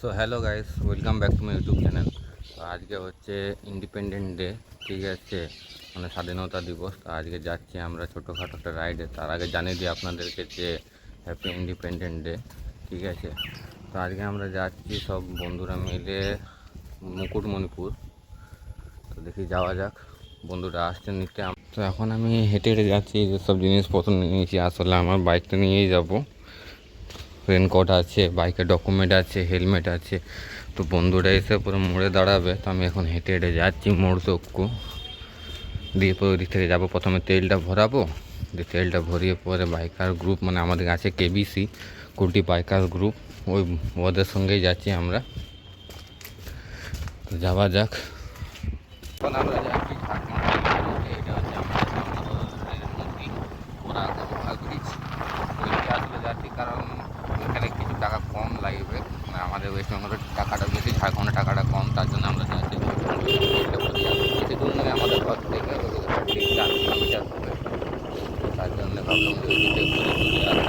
So hello guys, welcome back to my YouTube channel. তো আজকে হচ্ছে ইন্ডিপেন্ডেন্ট ডে, ঠিক আছে, মানে স্বাধীনতা দিবস। তো আজকে যাচ্ছি আমরা ছোটোখাটো একটা রাইডে। তার আগে জানিয়ে দিই আপনাদেরকে যে হ্যাপি ইন্ডিপেন্ডেন্ট ডে, ঠিক আছে। তো আজকে আমরা যাচ্ছি সব বন্ধুরা মিলে মুকুটমণিপুর। তো দেখি যাওয়া যাক, বন্ধুরা আসছে নিতে। তো এখন আমি হেঁটে হেঁটে যাচ্ছি, যেসব জিনিসপত্র নিয়েছি আসলে আমার বাইকটা নিয়েই যাবো। রেনকোট আছে, বাইকের ডকুমেন্ট আছে, হেলমেট আছে। তো বন্ধুরা এসে পুরো মোড়ে দাঁড়াবে। তো আমি এখন হেঁটে হেঁটে যাচ্ছি মোড় চক্কু দিয়ে, পরে ওই দিক থেকে যাবো। প্রথমে তেলটা ভরাবো, দিয়ে তেলটা ভরিয়ে পরে বাইকার গ্রুপ, মানে আমাদের আছে কেবিসি কুলটি বাইকার গ্রুপ, ওদের সঙ্গেই যাচ্ছি আমরা। তো যাওয়া যাক। এখন আমরা যাচ্ছি ঝাড়খণ্ড। এটা হচ্ছে আমাদের নদী ব্রিজ। ওইদিকে আসলে যাচ্ছি কারণ এখানে কিছু টাকা কম লাগবে, মানে আমাদের ওয়েস্ট বেঙ্গলের টাকাটা বেশি, ঝাড়খণ্ডের টাকাটা কম, তার জন্য আমরা যাচ্ছি। বেশি দূর নয় আমাদের ঘর থেকে, 4 কিলোমিটার হবে। তার জন্য ভাবলাম যে ওইদিকে ঘুরে ঘুরে আসি।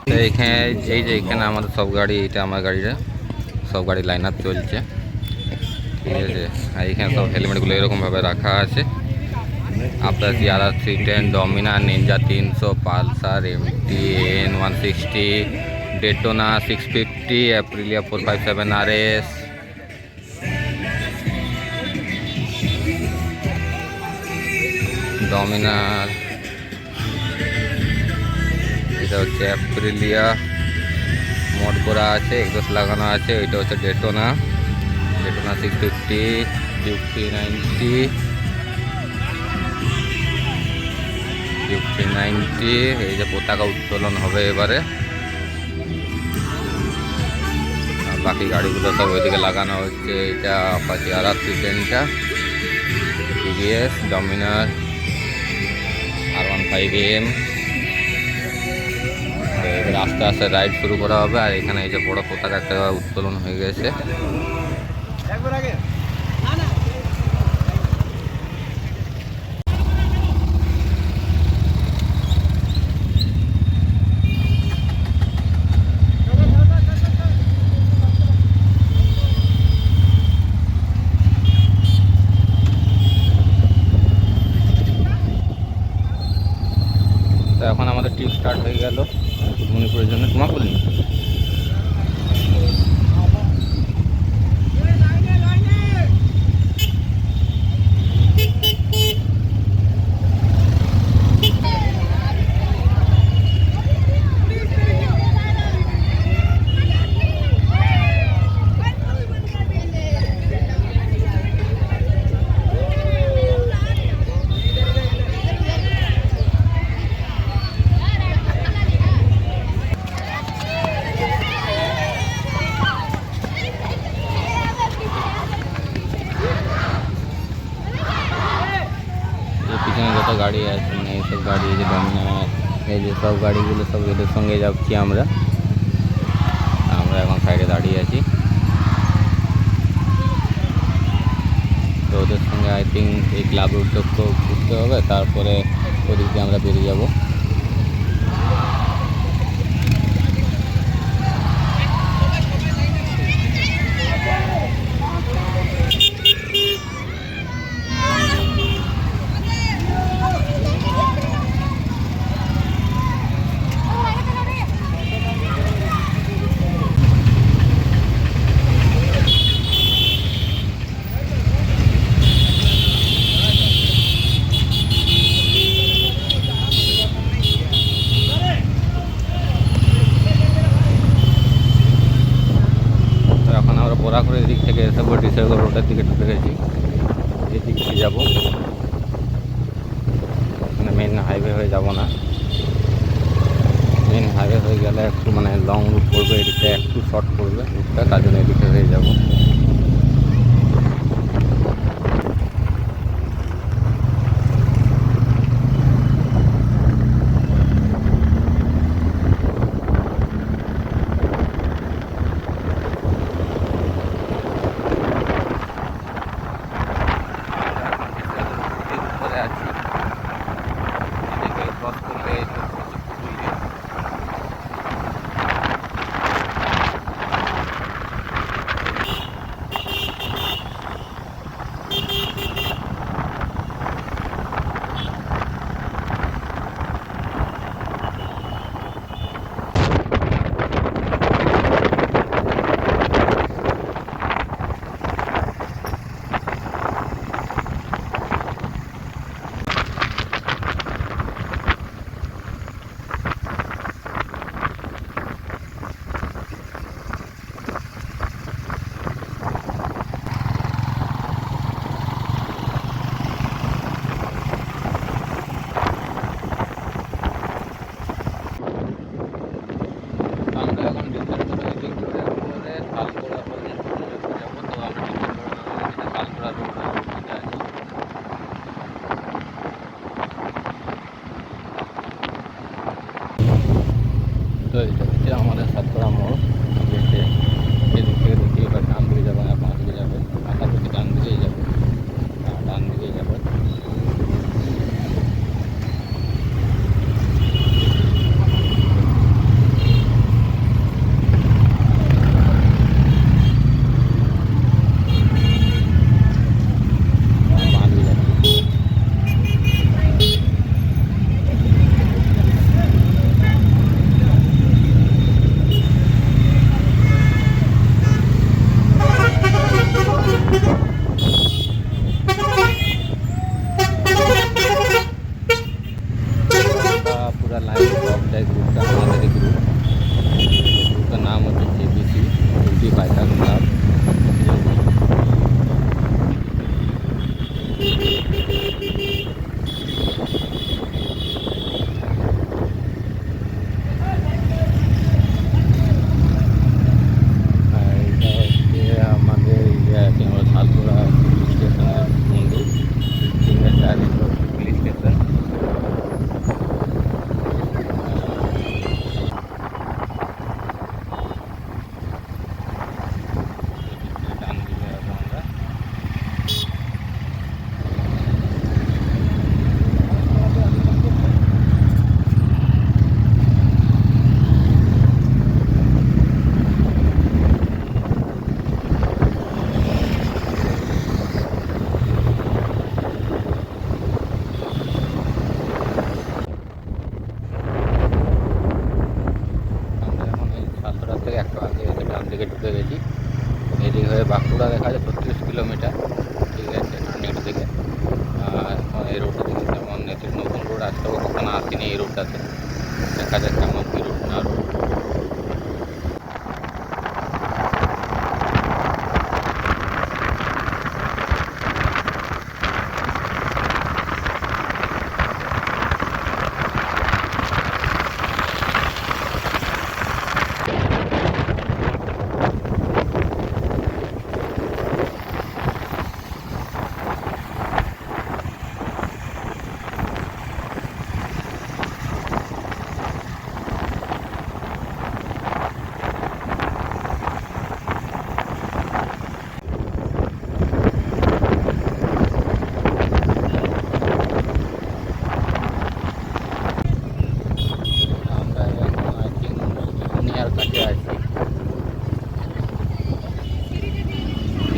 তো এইখানে এখানে আমাদের সব গাড়ি, এটা আমার গাড়িটা, সব গাড়ি লাইন আপ চলছে, ঠিক আছে। আর এখানে সব হেলমেটগুলো এরকমভাবে রাখা আছে। আপনার CRR 310, Dominar, Ninja 300, Pulsar, MT, N160, Daytona 650, Aprilia 457 RS, Dominar, এটা হচ্ছে অ্যাপ্রিলিয়া, মোড করা আছে, এক্সস্ট লাগানো আছে। এটা হচ্ছে ডেটোনা 650, ডিউক 390, এই যে পতাকা উত্তোলন হবে এবারে। বাকি গাড়িগুলো সব ওইদিকে লাগানো হচ্ছে। এটা Apache RR 310টা, TVS, Dominar, R15M। এবার আস্তে আস্তে রাইড শুরু করা হবে। আর এখানে এই যে বড় পতাকা একটা উত্তোলন হয়ে গেছে। তো এখন আমাদের ট্রিপ স্টার্ট হয়ে গেল মুকুটমণিপুরের জন্য। তোমার বলিনি পিছনে যত গাড়ি আছে, মানে এইসব গাড়ি, এই যে ডমিনার, এই যে সব গাড়িগুলো সব এদের সঙ্গে যাচ্ছি আমরা। আমরা এখন সাইডে দাঁড়িয়ে আছি। তো ওদের সঙ্গে আই থিঙ্ক এই ক্লাবের উদ্যোগ ঘুরতে হবে, তারপরে ওদিক দিয়ে আমরা বেরিয়ে যাব। বোরাখড়ের এদিক থেকে এসে ডিসাইগড় রোডের দিকে ঢুকে গেছি। এই দিক দিয়ে যাবো, মানে মেন হাইওয়ে হয়ে যাব না। মেন হাইওয়ে হয়ে গেলে একটু মানে লং রুট পড়বে, এদিকে একটু শর্ট পড়বে রুটটা, তার জন্য এদিকে হয়ে যাবো। তো এটা হচ্ছে আমাদের সাতপাড়া মোড়। যেতে এদিক থেকে দেখি এবার ডান দিকে যাবে না বাঁ দিকে যাবে, আশা করছি ডান দিকেই যাবে, ডান দিকেই যাবে। বাঁ দিকে যাবে। पूरा लाइन ब्लॉक जाए ग्रुप का हमारे ग्रुप का नाम होता है जेबीसी उल्टी बाइका क्लब। हमारे सालपुरा स्टेशन मंदिर पुलिस स्टेशन। একটু আগে এসে ডান দিকে ঢুকে গেছি। এদিকে হয়ে বাঁকুড়া দেখা যায় 36 কিলোমিটার, ঠিক আছে টার্নিং থেকে। এখন এই রোডটা থেকে যেমন নতুন রোড আসতে হবে, কখনো আসিনি এই রোডটাতে, দেখা যাক কেমন কি রোড না রোড।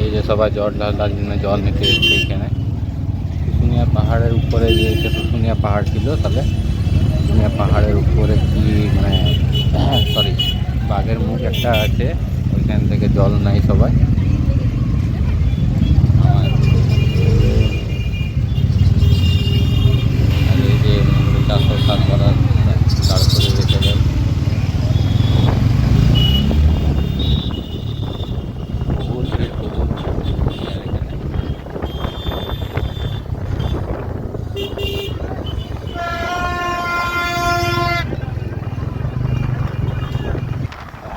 এই যে সবাই জল ঢালার জন্য জল নিতে এসছে এখানে। শুশুনিয়া পাহাড়ের উপরে যে শুশুনিয়া পাহাড় ছিল, তাহলে শুশুনিয়া পাহাড়ের উপরে কি মানে সরি বাঘের মুখ একটা আছে, ওইখান থেকে জল নাই সবাই। আর এই যে 407 করা দাঁড় করে রেখে দেয়।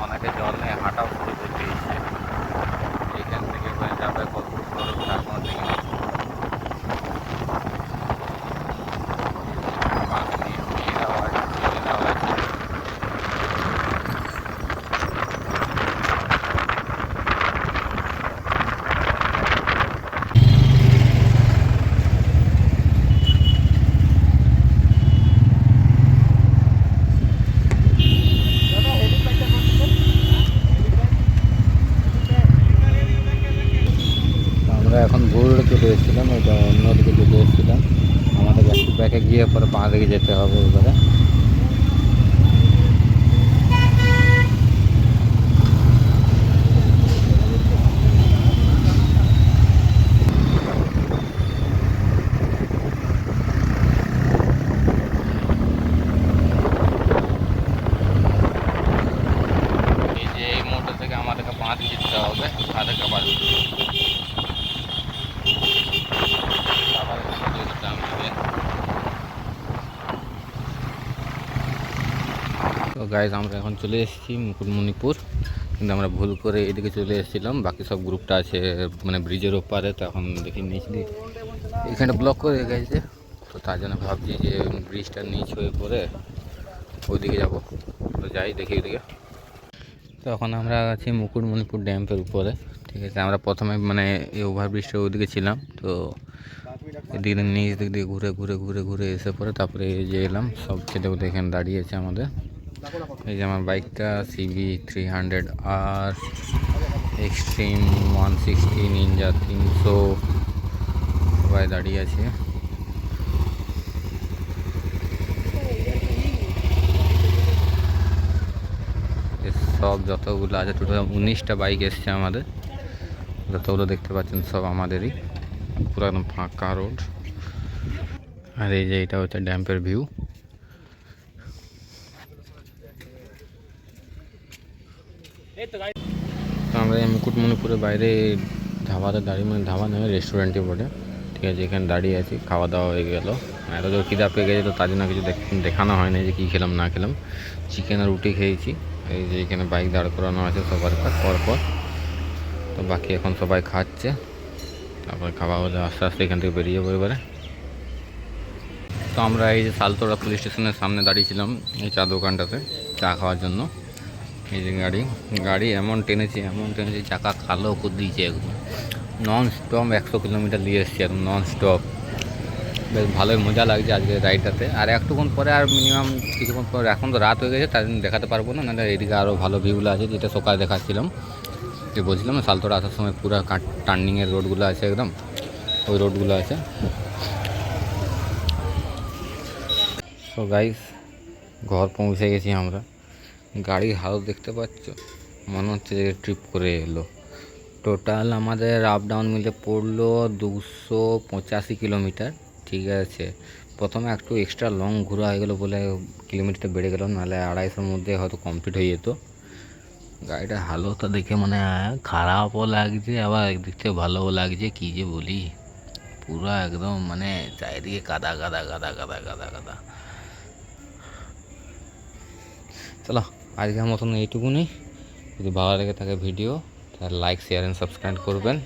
অনেকে জল নিয়ে হাঁটাও শুরু করে দিয়েছে। এখান থেকে হয়ে যাবে কত খরচ এখনো দেখিনি। মেয়েরাও আছে, ছেলেরাও আছে। আমরা এখন ভুল চলে এসেছিলাম, ওইটা অন্যদিকে চলে এসেছিলাম। আমাদের একটু ব্যাকে গিয়ে পরে বাঁ দিকে যেতে হবে এবারে। এই যে এই মোড়টা থেকে আমাদেরকে বাঁ দিকে যেতে হবে, আধা কাবার তো গাইজ আমরা এখন চলে এসেছি মুকুটমণিপুর, কিন্তু আমরা ভুল করে এদিকে চলে এসেছিলাম। বাকি সব গ্রুপটা আছে মানে ব্রিজের ওপারে, তো এখন দেখি নিচ দিয়ে এখানে ব্লক করে গেছে, তো তার জন্য ভাবছি যে ব্রিজটা নিচ হয়ে পড়ে ওইদিকে যাবো, তো যাই দেখি ওইদিকে। তো এখন আমরা আছি মুকুটমণিপুর ড্যামের উপরে, ঠিক আছে। আমরা প্রথমে মানে এই ওভারব্রিজটা ওইদিকে ছিলাম, তো এদিকে নিচ দিক দিয়ে ঘুরে ঘুরে ঘুরে ঘুরে এসে পরে তারপরে এই যে এলাম। সব ছেলেগুলো এখানে দাঁড়িয়েছে আমাদের। এই যে আমার বাইকটা CB300 আর এক্সট্রিম 160 নিনজা 300 সবাই দাঁড়িয়ে আছে। সব যতগুলো আছে টোটাল 19টা বাইক এসছে আমাদের, যতগুলো দেখতে পাচ্ছেন সব আমাদেরই। পুরো একদম ফাঁকা রোড। আর এই যে এটা হচ্ছে ড্যাম্পের ভিউ। তো আমরা এই মুকুটমণিপুরের বাইরে ধাবাতে দাঁড়িয়ে, মানে ধাবা নয় রেস্টুরেন্টে বলে, ঠিক আছে। এখানে দাঁড়িয়ে আছি, খাওয়া দাওয়া হয়ে গেল। এত জোর খিদা পেয়ে গেছে, তো তার জন্য কিছু দেখানো হয় না যে কী খেলাম না খেলাম। চিকেন আর রুটি খেয়েছি। এই যে এখানে বাইক দাঁড় করানো আছে সবার পর। তো বাকি এখন সবাই খাচ্ছে, তারপর খাওয়া হলে আস্তে আস্তে এখান থেকে বেরিয়ে যাবো এবারে। তো আমরা এই যে সালতোড়া পুলিশ স্টেশনের সামনে দাঁড়িয়েছিলাম এই চা দোকানটাতে চা খাওয়ার জন্য। এই যে গাড়ি এমন টেনেছি চাকা কালো করে দিয়েছে একদম। নন স্টপ 100 কিলোমিটার নিয়ে এসেছি একদম নন স্টপ। বেশ ভালোই মজা লাগছে আজকে রাইডটাতে। আর একটুক্ষণ পরে আর মিনিমাম কিছুক্ষণ পর, এখন তো রাত হয়ে গেছে তার জন্য দেখাতে পারবো না, নাহলে এদিকে আরও ভালো ভিউগুলো আছে যেটা সকালে দেখাচ্ছিলাম। যে বলছিলাম না সালতোড়া আসার সময় পুরো টার্নিংয়ের রোডগুলো আছে একদম, ওই রোডগুলো আছে। তো গাইস ঘর পৌঁছে গেছি আমরা। গাড়ির হালত দেখতে পাচ্ছ, মনে হচ্ছে যে ট্রিপ করে এলো। টোটাল আমাদের আপ ডাউন মিলে পড়লো 285 কিলোমিটার, ঠিক আছে। প্রথমে একটু এক্সট্রা লং ঘোরা হয়ে গেলো বলে কিলোমিটারটা বেড়ে গেল, নাহলে 250-এর মধ্যে হয়তো কমপ্লিট হয়ে যেত। গাড়িটার হালতটা দেখে মানে খারাপও লাগছে, আবার একদিক থেকে ভালোও লাগছে, কী যে বলি। পুরো একদম মানে চারিদিকে কাদা কাদা কাদা কাদা কাদা কাদা। চলো আজকের মতন এইটুকুনি। যদি ভালো লেগে থাকে ভিডিও তাহলে লাইক শেয়ার অ্যান্ড সাবস্ক্রাইব করবেন।